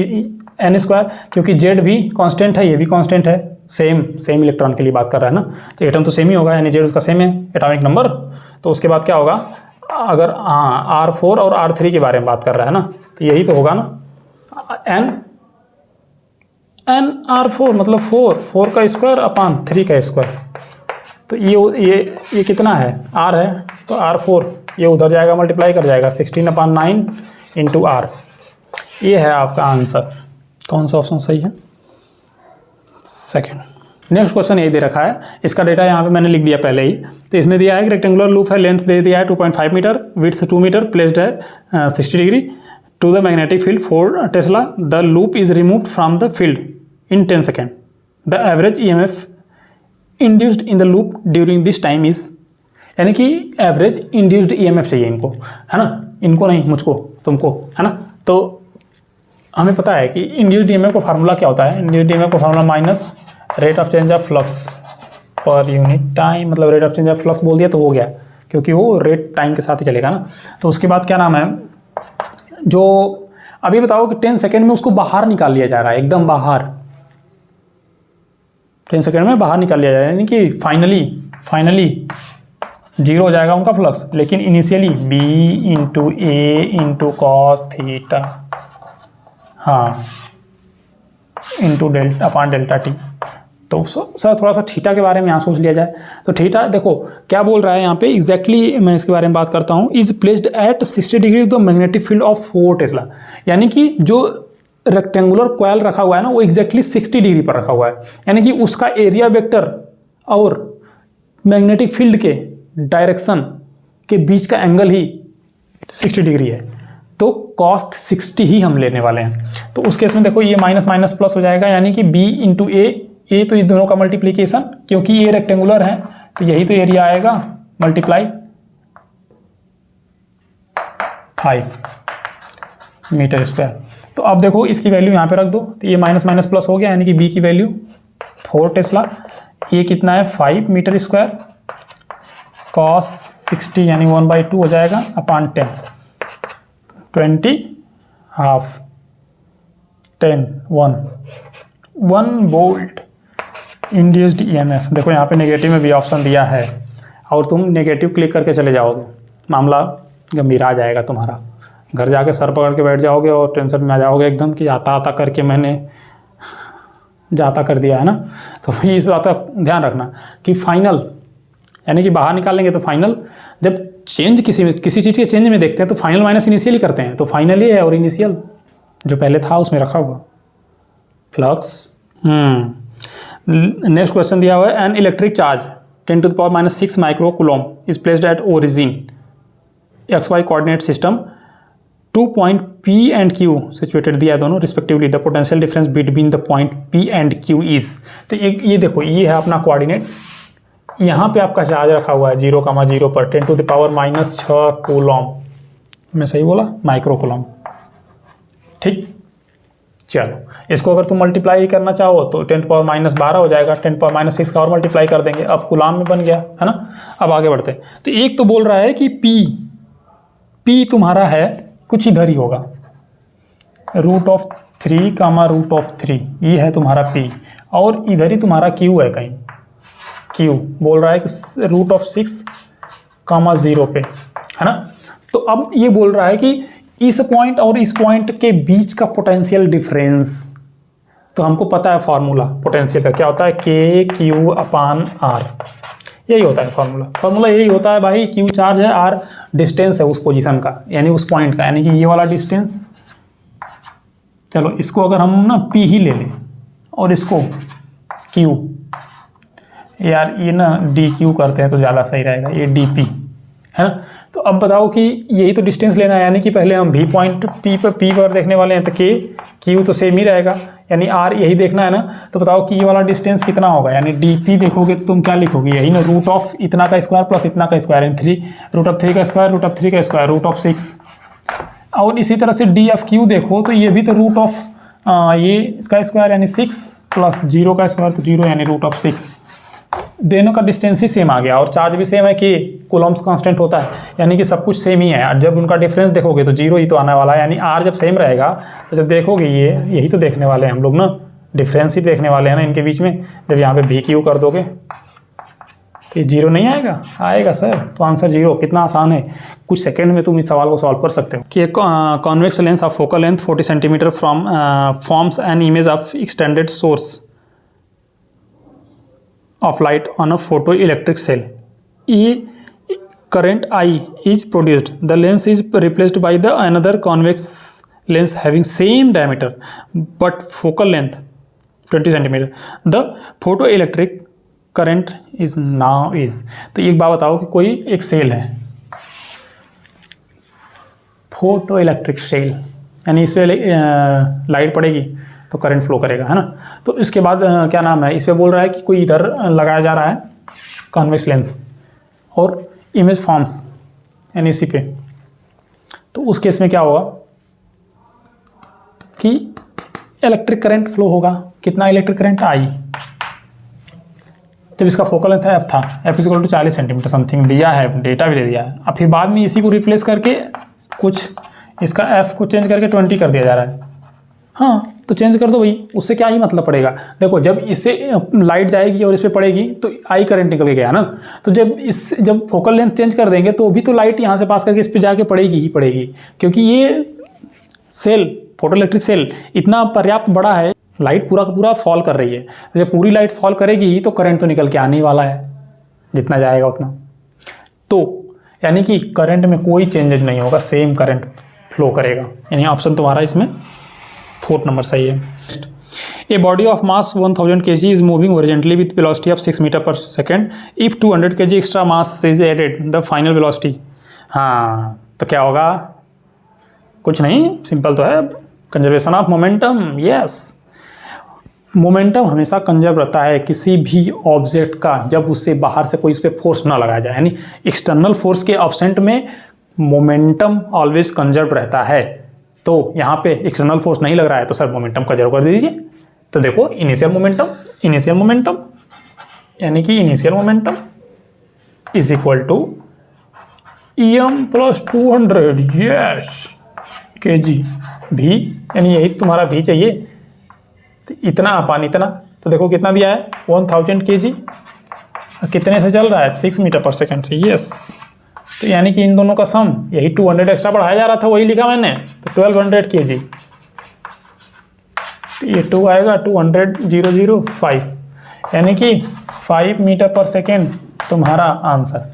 n square, क्योंकि Z भी कांस्टेंट है, ये भी कांस्टेंट है, सेम इलेक्ट्रॉन के लिए बात कर रहा है ना, तो एटम तो सेम ही होगा, यानी Z उसका सेम है एटॉमिक नंबर। तो उसके बाद क्या होगा, अगर हाँ R4 और R3 के बारे में बात कर रहा है ना, तो यही तो होगा ना, n nr4 मतलब 4 का स्क्वायर अपान 3 का स्क्वायर। तो ये कितना है, r है, तो r4 ये उधर जाएगा, मल्टीप्लाई कर जाएगा 16/9 इंटू r। ये है आपका आंसर। कौन सा ऑप्शन सही है? सेकंड। नेक्स्ट क्वेश्चन यही दे रखा है, इसका डेटा यहाँ पे मैंने लिख दिया पहले ही। तो इसमें दिया है कि रेक्टेंगुलर लूप है, लेंथ दे दिया है 2.5 मीटर, विड्थ 2 मीटर, प्लेस्ड है 60 degree to the magnetic field 4 tesla. The loop is removed from the field in 10 second. The average EMF induced in the loop during this time is, यानी कि average induced EMF चाहिए इनको, है ना, इनको नहीं, मुझको, तुमको, है ना। तो हमें पता है कि इंड्यूस्ड EMF का फार्मूला क्या होता है। इंड्यूस्ड EMF का formula minus rate of change of flux per unit time, मतलब rate of change of flux बोल दिया तो हो गया, क्योंकि वो रेट टाइम के साथ ही चलेगा ना। तो उसके बाद क्या नाम है, जो अभी बताओ कि 10 सेकेंड में उसको बाहर निकाल लिया जा रहा है, एकदम बाहर, 10 सेकेंड में बाहर निकाल लिया जा रहा है, यानी कि फाइनली 0 हो जाएगा उनका फ्लक्स, लेकिन इनिशियली B इंटू ए इंटू कॉस थीटा, हाँ, इंटू डेल्टा अपान डेल्टा टी। तो सर थोड़ा सा थीटा के बारे में यहाँ सोच लिया जाए। तो थीटा देखो क्या बोल रहा है यहाँ पे एग्जैक्टली, मैं इसके बारे में बात करता हूँ। Is placed at 60 degree the magnetic field of 4 Tesla, यानी कि जो रेक्टेंगुलर कॉइल रखा हुआ है ना, वो एग्जैक्टली 60 डिग्री पर रखा हुआ है, यानी कि उसका एरिया वेक्टर और मैग्नेटिक फील्ड के डायरेक्शन के बीच का एंगल ही 60 डिग्री है। तो कॉस 60 ही हम लेने वाले हैं। तो उस केस में देखो ये माइनस माइनस प्लस हो जाएगा, यानी कि B इंटू ए तो ये दोनों का मल्टीप्लीकेशन, क्योंकि ये रेक्टेंगुलर है तो यही तो एरिया आएगा, मल्टीप्लाई 5 मीटर स्क्वायर। तो अब देखो इसकी वैल्यू यहाँ पे रख दो, तो ये माइनस माइनस प्लस हो गया, यानी कि B की वैल्यू 4 टेस्ला, ये कितना है 5 मीटर स्क्वायर, कॉस 60 यानी 1/2 हो जाएगा अपान 10, 20 हाफ 10 1 वोल्ट इंड्यूस्ड EMF। देखो यहाँ पे नेगेटिव में भी ऑप्शन दिया है, और तुम नेगेटिव क्लिक करके चले जाओगे, मामला गंभीर आ जाएगा तुम्हारा। घर जाके सर पकड़ के बैठ जाओगे और टेंशन में आ जाओगे एकदम कि आता करके मैंने जाता कर दिया है ना। तो इस बात का ध्यान रखना कि फाइनल, यानी कि बाहर निकालेंगे तो फाइनल, जब चेंज किसी चीज़ के चेंज में देखते हैं तो फाइनल माइनस इनिशियल ही करते हैं। तो फाइनल ये है और इनिशियल जो पहले था उसमें रखा हुआ फ्लक्स। नेक्स्ट क्वेश्चन दिया हुआ है, an electric charge 10⁻⁻6 micro coulomb is placed at origin XY coordinate system 2 point P and Q situated, दिया है दोनों respectively. The potential difference between the point P and Q is, तो ये देखो ये है अपना कोऑर्डिनेट, यहाँ पे आपका चार्ज रखा हुआ है 0,0 पर 10⁻⁻6 कूलम, मैं सही बोला, माइक्रो कूलम, ठीक। चलो इसको अगर तुम मल्टीप्लाई करना चाहो तो 10⁻⁻12 हो जाएगा, 10⁻⁻6 का और मल्टीप्लाई कर देंगे, अब कूलम में बन गया, है ना। अब आगे बढ़ते हैं। तो एक तो बोल रहा है कि P तुम्हारा है कुछ इधर ही होगा, √3, ये है तुम्हारा P, और इधर ही तुम्हारा Q है कहीं, Q बोल रहा है कि √6,0 पे, है ना। तो अब ये बोल रहा है कि इस पॉइंट और इस पॉइंट के बीच का पोटेंशियल डिफरेंस, तो हमको पता है फॉर्मूला पोटेंशियल का क्या होता है, KQ/R, यही होता है फॉर्मूला यही होता है भाई। Q चार्ज है, R डिस्टेंस है उस पोजीशन का, यानी उस पॉइंट का, यानी कि ये वाला डिस्टेंस। चलो इसको अगर हम ना P ही ले लें और इसको Q, यार ये ना DQ करते हैं तो ज़्यादा सही रहेगा, ये DP है ना। तो अब बताओ कि यही तो डिस्टेंस लेना है, यानी कि पहले हम V पॉइंट P पर देखने वाले हैं, तो Q तो सेम ही रहेगा, यानी R यही देखना है ना। तो बताओ कि ये वाला डिस्टेंस कितना होगा, यानी DP देखोगे तो तुम क्या लिखोगे, यही ना, रूट ऑफ इतना का स्क्वायर प्लस इतना का स्क्वायर, यानी 3, √3 का स्क्वायर, √3 का स्क्वायर, √6। और इसी तरह से DFQ देखो तो ये भी तो रूट ऑफ ये इसका स्क्वायर यानी 6 प्लस 0 का स्क्वायर तो 0 यानी √6। दोनों का डिस्टेंस ही सेम आ गया और चार्ज भी सेम है कि कूलम्स कांस्टेंट होता है, यानी कि सब कुछ सेम ही है। और जब उनका डिफरेंस देखोगे तो 0 ही तो आने वाला है, यानी R जब सेम रहेगा तो जब देखोगे ये यही तो देखने वाले हैं हम लोग ना, डिफरेंस ही देखने वाले हैं ना इनके बीच में। जब यहाँ पे BQ कर दोगे तो ये 0 नहीं आएगा, आएगा सर। तो आंसर 0। कितना आसान है, कुछ सेकंड में तुम इस सवाल को सॉल्व कर सकते हो। कि convex lens of focal length 40 centimetre from forms an image of extended source of light on a photoelectric cell. Current I is produced. The lens is replaced by the another convex lens having same diameter but focal length 20 centimeter. The photoelectric current is now is. तो एक बात बताओ कि कोई एक cell है, photo electric cell, यानी इस पर लाइट पड़ेगी तो करंट फ्लो करेगा, है ना। तो इसके बाद क्या नाम है, इस पर बोल रहा है कि कोई इधर लगाया जा रहा है कॉन्वेक्स लेंस और इमेज फॉर्म्स यानी इसी पे। तो उस केस में क्या होगा कि इलेक्ट्रिक करंट फ्लो होगा। कितना इलेक्ट्रिक करंट आई, जब इसका फोकल लेंथ F था, F = 40 सेंटीमीटर समथिंग दिया है, डेटा भी दे दिया है। अब फिर बाद में इसी को रिप्लेस करके कुछ इसका F को चेंज करके 20 कर दिया जा रहा है। हाँ, तो चेंज कर दो भाई, उससे क्या ही मतलब पड़ेगा। देखो जब इससे लाइट जाएगी और इस पर पड़ेगी तो आई करंट निकल के गया ना। तो जब फोकल लेंथ चेंज कर देंगे तो भी तो लाइट यहाँ से पास करके इस पर जाके पड़ेगी ही पड़ेगी, क्योंकि ये सेल फोटो इलेक्ट्रिक सेल इतना पर्याप्त बड़ा है, लाइट पूरा का पूरा फॉल कर रही है। जब पूरी लाइट फॉल करेगी तो करंट तो निकल के आने वाला है, जितना जाएगा उतना। तो यानी कि करंट में कोई चेंजेज नहीं होगा, सेम करंट फ्लो करेगा। यानी ऑप्शन तुम्हारा इसमें 4 नंबर सही है। A body of mass 1000 kg is moving horizontally with velocity of 6 metre per second. If 200 kg extra mass is added the final velocity. हाँ, तो क्या होगा, कुछ नहीं, सिंपल तो है, conservation of momentum. Yes, momentum हमेशा कंजर्व रहता है किसी भी ऑब्जेक्ट का जब उससे बाहर से कोई उस पर फोर्स ना लगाया जाए। यानी एक्सटर्नल फोर्स के एब्सेंट में मोमेंटम ऑलवेज कंजर्व रहता है। तो यहाँ पे एक्सटर्नल फोर्स नहीं लग रहा है तो सर मोमेंटम कंजर्व कर दीजिए। तो देखो इनिशियल मोमेंटम यानी कि initial momentum is equal to em + 200 yes kg भी, यानी यही तुम्हारा भी चाहिए। तो इतना अपान इतना, तो देखो कितना दिया है 1000 kg, कितने से चल रहा है 6 मीटर पर सेकेंड से। यस, तो यानी कि इन दोनों का सम, यही 200 एक्स्ट्रा बढ़ाया जा रहा था, वही लिखा मैंने, तो 1200 kg। तो ये 2 आएगा 200,005, यानी कि 5 मीटर पर सेकेंड तुम्हारा आंसर।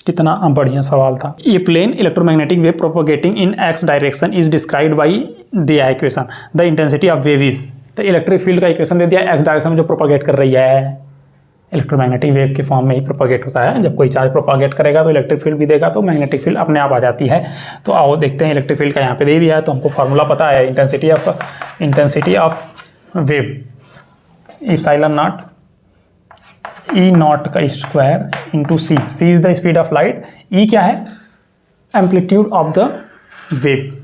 कितना बढ़िया सवाल था। ये plane electromagnetic wave propagating in X direction is described by the equation the intensity of wave is. तो इलेक्ट्रिक फील्ड का इक्वेशन दे दिया, एक्स डायरेक्शन में जो प्रोपोगेट कर रही है, इलेक्ट्रोमैग्नेटिक वेव के फॉर्म में ही प्रोपोगेट होता है। जब कोई चार्ज प्रोपोगेट करेगा तो इलेक्ट्रिक फील्ड भी देगा, तो मैग्नेटिक फील्ड अपने आप आ जाती है। तो आओ देखते हैं, इलेक्ट्रिक फील्ड का यहाँ पे दे दिया है, तो हमको फार्मूला पता है, intensity of wave epsilon naught E naught का square into c. C is the speed of light, E क्या है, एम्पलीट्यूड ऑफ द वेव।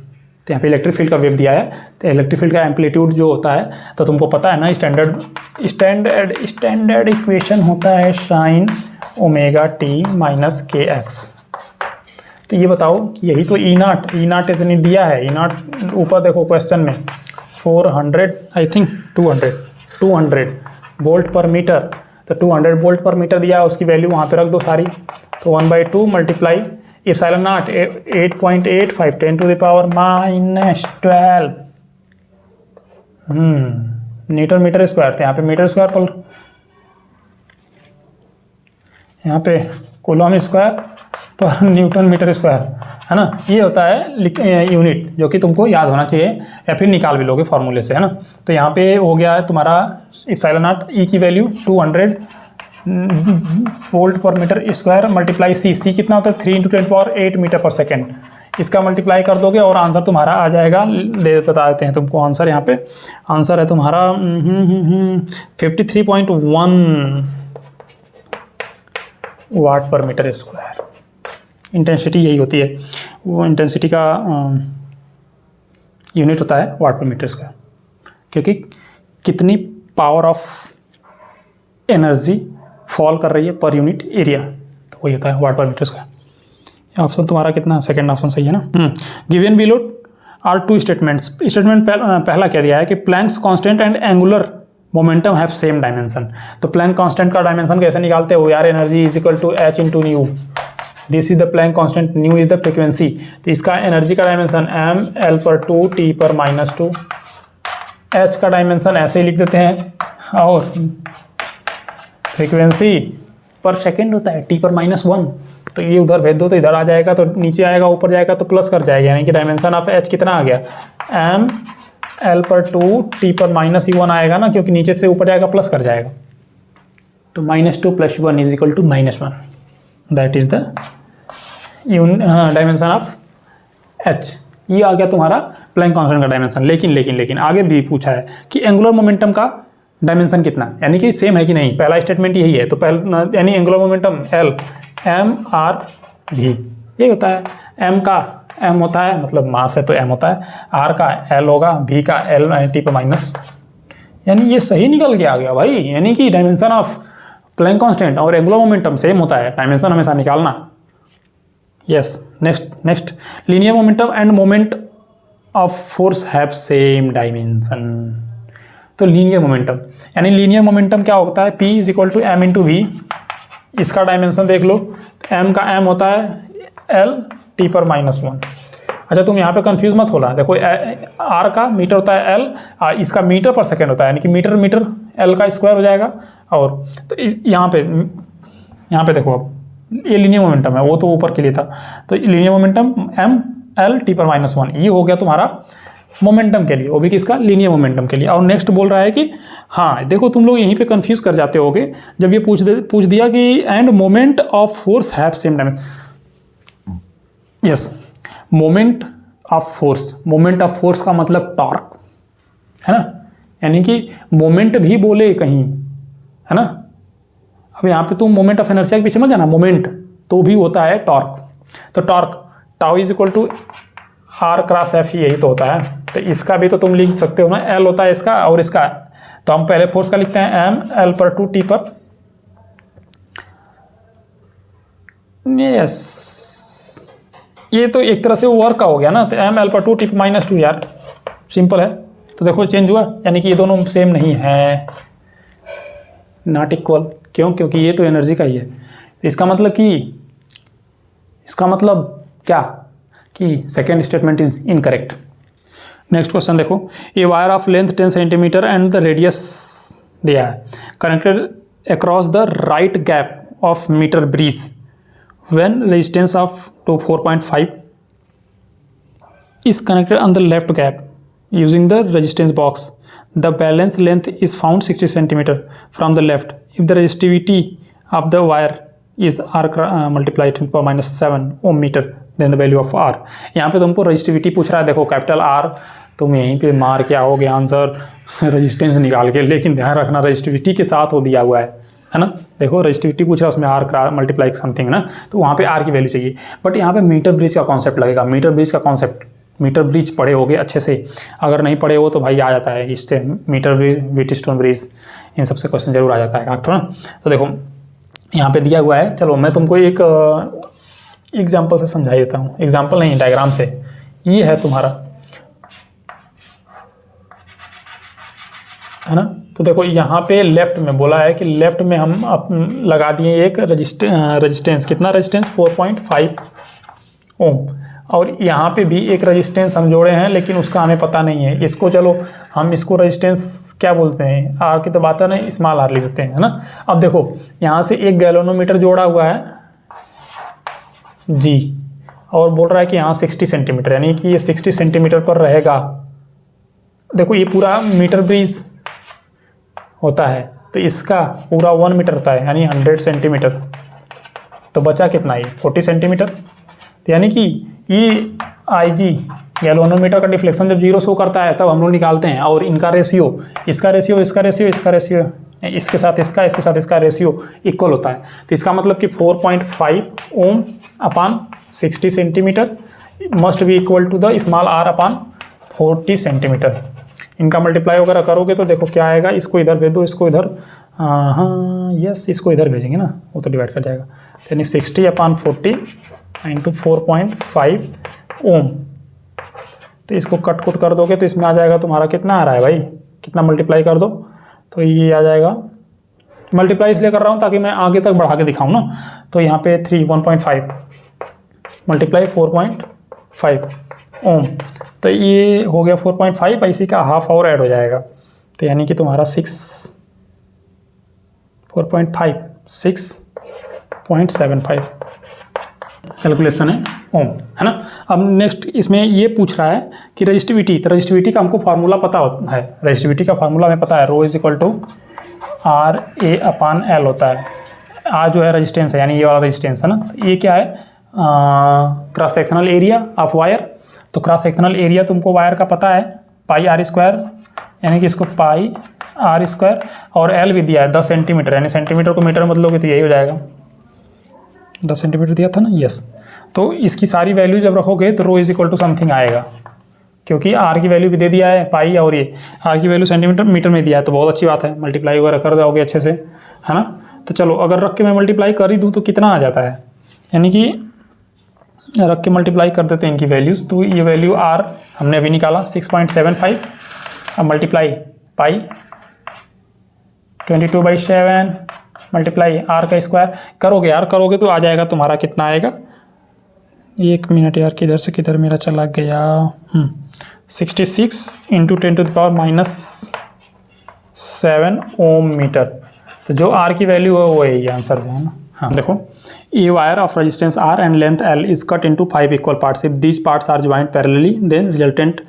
तो यहाँ पे इलेक्ट्रिक फील्ड का वेव दिया है, तो इलेक्ट्रिक फील्ड का एम्पलीट्यूड जो होता है, तो तुमको पता है ना, स्टैंडर्ड इक्वेशन होता है sin ω t - kx। तो ये बताओ कि यही तो ई नॉट इतनी दिया है। ई नॉट ऊपर देखो क्वेश्चन में 400 आई थिंक 200 वोल्ट पर मीटर, तो 200 वोल्ट पर मीटर दिया है, उसकी वैल्यू वहाँ पे रख दो सारी। तो 1/2 multiply epsilon naught 8.85 10⁻⁻12 newton metre square. तो यहाँ पे मीटर स्क्वायर पर, यहाँ पे coulomb square per newton metre square, है ना। ये होता है यूनिट, जो कि तुमको याद होना चाहिए, या फिर निकाल भी लोगे फॉर्मूले से, है ना। तो यहाँ पे हो गया है तुम्हारा एप्सिलॉन नॉट, ई की वैल्यू 200 वोल्ट पर मीटर स्क्वायर मल्टीप्लाई सी कितना होता है 3 × 10⁸ मीटर पर सेकेंड। इसका मल्टीप्लाई कर दोगे और आंसर तुम्हारा आ जाएगा। बता देते हैं तुमको आंसर, यहाँ पे आंसर है तुम्हारा 53.1 वाट पर मीटर स्क्वायर। इंटेंसिटी यही होती है, वो इंटेंसिटी का यूनिट होता है वाट पर मीटर स्क्वायर, क्योंकि कितनी पावर ऑफ एनर्जी फॉल कर रही है पर यूनिट एरिया, तो वही होता है वाट पर मीटर स्क्वायर। ऑप्शन तुम्हारा कितना, सेकंड ऑप्शन सही है ना। Given below are 2 statements. Statement पहला क्या दिया है कि Planck's constant and angular momentum have same dimension. तो प्लैंक कांस्टेंट का डायमेंशन कैसे निकालते हो यार? Energy is equal to H into nu, this is the Planck constant, nu is the frequency. तो इसका एनर्जी का डायमेंशन एम एल पर 2 टी पर -2, एच का डायमेंशन ऐसे ही लिख देते हैं, और फ्रीक्वेंसी पर सेकेंड होता है टी पर -1। तो ये उधर भेज दो तो इधर आ जाएगा, तो नीचे आएगा, ऊपर जाएगा तो प्लस कर जाएगा, यानी कि डायमेंशन ऑफ एच कितना आ गया? एम एल पर 2 टी पर -1 आएगा ना, क्योंकि नीचे से ऊपर जाएगा प्लस कर जाएगा। तो -2 + 1 is equal to -1, that is the dimension of H. ये आ गया तुम्हारा प्लैंक कांस्टेंट का डायमेंशन। लेकिन आगे भी पूछा है कि एंगुलर मोमेंटम का डायमेंशन कितना, यानी कि सेम है कि नहीं। पहला स्टेटमेंट यही है, तो यानी angular momentum L M R भी ये होता है। एम का एम होता है, मतलब मास है तो एम होता है, आर का एल होगा, भी का एल टी पर माइनस, यानी ये सही निकल के आ गया भाई। यानी कि डायमेंशन ऑफ प्लैंक कांस्टेंट और एंगुलर मोमेंटम सेम होता है, डायमेंशन हमेशा निकालना। Yes, next linear momentum and moment of force have same dimension. तो लीनियर मोमेंटम, यानी लीनियर मोमेंटम क्या होता है? P is equal to M into V. इसका डायमेंशन देख लो, m का m होता है L t पर -1। अच्छा, तुम यहाँ पे कंफ्यूज मत होना, देखो r का मीटर होता है L, इसका मीटर पर सेकेंड होता है, यानी कि मीटर L का स्क्वायर हो जाएगा। और तो यहाँ पे देखो, अब ये लीनियर मोमेंटम है, वो तो ऊपर के लिए था। तो linear momentum m L t पर -1, ये हो गया तुम्हारा मोमेंटम के लिए, वो भी किसका? लीनियर मोमेंटम के लिए। और नेक्स्ट बोल रहा है कि हाँ देखो, तुम लोग यहीं पे कंफ्यूज कर जाते होगे जब ये पूछ दिया कि and moment of force have same dimension. Yes, moment of force का मतलब टॉर्क है ना, यानी कि मोमेंट भी बोले कहीं, है ना। अब यहाँ पे तुम मोमेंट ऑफ इनर्शिया के पीछे मत जाना, मोमेंट तो भी होता है टॉर्क। तो torque tau is equal to R cross F, यही तो होता है। तो इसका भी तो तुम लिख सकते हो ना, एल होता है इसका और इसका। तो हम पहले फोर्स का लिखते हैं एम एल पर 2 टी पर, यस, ये तो एक तरह से वर्क का हो गया ना। तो एम एल पर 2 टी पर -2, यार सिंपल है। तो देखो चेंज हुआ, यानी कि ये दोनों सेम नहीं है, नॉट इक्वल। क्यों? क्योंकि ये तो एनर्जी का ही है। तो इसका मतलब क्या कि second statement is incorrect. Next question देखो, a wire of length 10 centimetre and the radius दिया है, connected across the right gap of metre bridge when resistance of 4.5 is connected on the left gap using the resistance box. The balance length is found 60 cm from the left. If the resistivity of the wire is R multiplied by -7 ohm meter, then the value of R. यहाँ पे तुमको resistivity पूछ रहा है। देखो capital R, तुम यहीं पे मार के आओगे आंसर रेजिस्टेंस निकाल के, लेकिन ध्यान रखना रजिस्टिविटी के साथ वो दिया हुआ है ना। देखो रजिस्टिविटी पूछ रहा है, उसमें R मल्टीप्लाई समथिंग ना, तो वहाँ पे R की वैल्यू चाहिए। बट यहाँ पे मीटर ब्रिज का कॉन्सेप्ट लगेगा। मीटर ब्रिज का कॉन्सेप्ट, मीटर ब्रिज पढ़े होगे अच्छे से, अगर नहीं पढ़े हो तो भाई आ जाता है इससे, मीटर ब्रिज, व्हीटस्टोन ब्रिज, इन सबसे क्वेश्चन जरूर आ जाता है ना। तो देखो यहाँ पे दिया हुआ है, चलो मैं तुमको एक एग्जाम्पल से समझा देता हूँ। एग्जाम्पल नहीं, डायग्राम से। ये है तुम्हारा, है ना। तो देखो यहाँ पे लेफ्ट में बोला है कि लेफ्ट में हम लगा दिए एक रजिस्टेंस, कितना रजिस्टेंस? 4.5 ओम। और यहाँ पे भी एक रजिस्टेंस हम जोड़े हैं, लेकिन उसका हमें पता नहीं है। इसको चलो हम इसको रजिस्टेंस क्या बोलते हैं, आर की तो बात है नहीं, स्मॉल आर लिख देते हैं, है ना। अब देखो यहाँ से एक गैल्वेनोमीटर जोड़ा हुआ है जी, और बोल रहा है कि यहाँ 60 सेंटीमीटर, यानी कि ये 60 सेंटीमीटर पर रहेगा। देखो ये पूरा मीटर ब्रिज होता है, तो इसका पूरा 1 मीटर होता है, यानी 100 सेंटीमीटर। तो बचा कितना ही 40 सेंटीमीटर। तो यानी कि ये IG गैल्वेनोमीटर का डिफ्लेक्शन जब 0 शो करता है तब हम लोग निकालते हैं। और इनका रेशियो, इसका रेशियो, इसका रेशियो, इसका रेशियो, इसके साथ इसका, इसके साथ इसका रेशियो इक्वल होता है। तो इसका मतलब कि 4.5 ohm upon 60 centimetre must be equal to the small R upon 40 centimetre. इनका मल्टीप्लाई वगैरह करोगे तो देखो क्या आएगा। इसको इधर भेज दो, इसको इधर, हाँ यस, इसको इधर भेजेंगे ना, वो तो डिवाइड कर जाएगा। यानी 60 अपान 40 इंटू 4.5 ओम। तो इसको कट कर दोगे तो इसमें आ जाएगा तुम्हारा, कितना आ रहा है भाई, कितना मल्टीप्लाई कर दो, तो ये आ जाएगा, मल्टीप्लाई इसलिए कर रहा हूँ ताकि मैं आगे तक बढ़ा के दिखाऊँ ना। तो यहाँ पे 1.5 मल्टीप्लाई 4.5 ओम, तो ये हो गया 4.5, इसी का हाफ और ऐड हो जाएगा, तो यानी कि तुम्हारा 6.75 कैलकुलेशन है ओम, है ना। अब नेक्स्ट इसमें ये पूछ रहा है कि रजिस्टिविटी, तो रजिस्टिविटी का हमको फार्मूला पता है, रजिस्टिविटी का फार्मूला हमें पता है, rho is equal to R A upon L होता है। आर जो है रेजिस्टेंस है, यानी ये वाला रेजिस्टेंस है ना। तो ये क्या है, cross sectional area of wire. तो क्रॉस सेक्शनल एरिया तुमको वायर का पता है, पाई आर स्क्वायर, यानी कि इसको पाई आर स्क्वायर, और एल भी दिया है 10 सेंटीमीटर, यानी सेंटीमीटर को मीटर में बदलोगे तो यही हो जाएगा, 10 सेंटीमीटर दिया था ना, यस। तो इसकी सारी वैल्यू जब रखोगे तो रो इज इक्वल टू समथिंग आएगा, क्योंकि आर की वैल्यू भी दे दिया है पाई, और ये आर की वैल्यू सेंटीमीटर मीटर में दिया है, तो बहुत अच्छी बात है, मल्टीप्लाई वगैरह कर दोगे अच्छे से, है ना। तो चलो अगर रख के मैं मल्टीप्लाई कर ही दूँ तो कितना आ जाता है, यानी कि रख के मल्टीप्लाई कर देते हैं इनकी वैल्यूज़। तो ये वैल्यू आर हमने अभी निकाला 6.75, अब मल्टीप्लाई पाई 22/7 मल्टीप्लाई आर का स्क्वायर करोगे यार, करोगे तो आ जाएगा तुम्हारा, कितना आएगा, 1 मिनट यार, किधर से किधर मेरा चला गया, 66 × 10⁻⁷ ओम मीटर। तो जो आर की वैल्यू है वो यही आंसर है ना। हाँ देखो, a wire of resistance R and length L is cut into 5 equal parts, if these parts are joint parallelly then resultant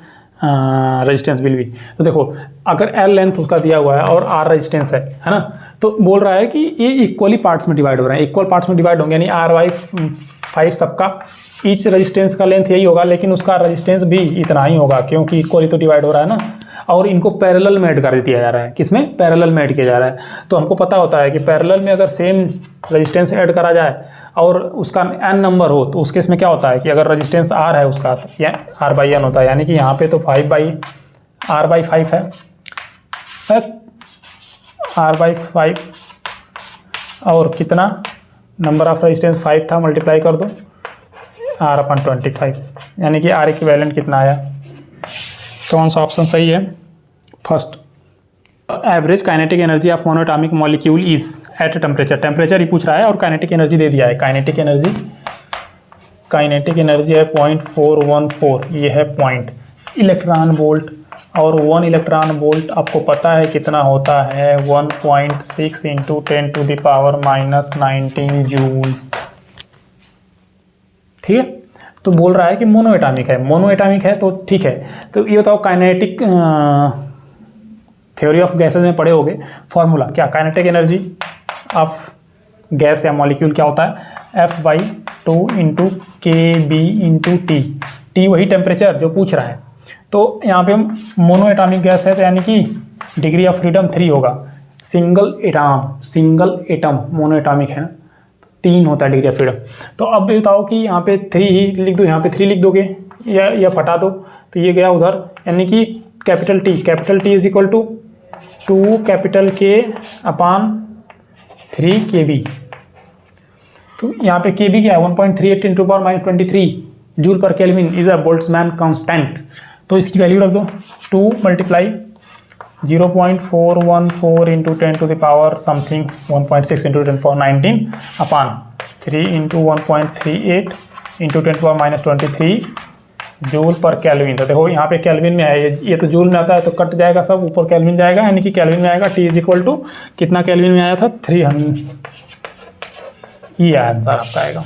resistance will be. तो देखो अगर एल लेंथ उसका दिया हुआ है और आर रेजिस्टेंस है ना, तो बोल रहा है कि ये इक्वली पार्ट्स में डिवाइड हो रहे हैं, इक्वल पार्ट्स में डिवाइड होंगे, यानी R/5 सबका, ईच रेजिस्टेंस का लेंथ यही होगा, लेकिन उसका रेजिस्टेंस भी इतना ही होगा, क्योंकि इक्वली तो डिवाइड हो रहा है ना। और इनको पैरेलल में ऐड कर दिया जा रहा है, किसमें, पैरेलल में ऐड किया जा रहा है। तो हमको पता होता है कि पैरेलल में अगर सेम रेजिस्टेंस ऐड करा जाए और उसका n नंबर हो, तो उस केस में क्या होता है कि अगर रेजिस्टेंस r है उसका, तो या R/n होता है, यानी कि यहाँ पे तो 5/R/5 है, R/5, और कितना नंबर ऑफ रेजिस्टेंस 5 था, मल्टीप्लाई कर दो R/25, यानी कि R इक्विवेलेंट कितना आया। कौन सा ऑप्शन सही है, first. Average kinetic energy of monoatomic molecule is at temperature, temperature ही पूछ रहा है और काइनेटिक एनर्जी दे दिया है। काइनेटिक एनर्जी है 0.414, ये है पॉइंट इलेक्ट्रॉन वोल्ट, और 1 इलेक्ट्रॉन वोल्ट आपको पता है कितना होता है, 1.6 × 10⁻⁻19 जूल, ठीक है। तो बोल रहा है कि मोनोएटॉमिक है, तो ठीक है। तो ये बताओ, काइनेटिक थ्योरी ऑफ गैसेज में पढ़े होगे फॉर्मूला क्या, काइनेटिक एनर्जी ऑफ गैस या मॉलिक्यूल क्या होता है, F/2 × kB × T, T वही टेम्परेचर जो पूछ रहा है। तो यहाँ पे मोनोएटॉमिक गैस है, तो यानी कि डिग्री ऑफ फ्रीडम 3 होगा, सिंगल एटम मोनोएटॉमिक है ना, 3 होता है डिग्री ऑफ फ्रीडम। तो अब बताओ कि यहाँ पे 3 ही लिख दो, यहाँ पे 3 लिख दोगे या फटा दो, तो ये गया उधर, यानी कि capital T is equal to 2 capital K/3 kB। तो यहाँ पे kB क्या है, 1.38 × 10⁻23 जूल पर kelvin is a Boltzmann constant. तो इसकी वैल्यू रख दो, 2 × 0.414 × 10⁻something 1.6 × 10⁻19 अपान 3 × 1.38 × 10⁻23 जूल पर केल्विन। तो देखो यहाँ पे केल्विन में है, ये तो जूल में आता है तो कट जाएगा सब, ऊपर केल्विन जाएगा, यानी कि केल्विन में आएगा T इज इक्वल टू कितना केल्विन में आया था, 300, ये आंसर आपका आएगा।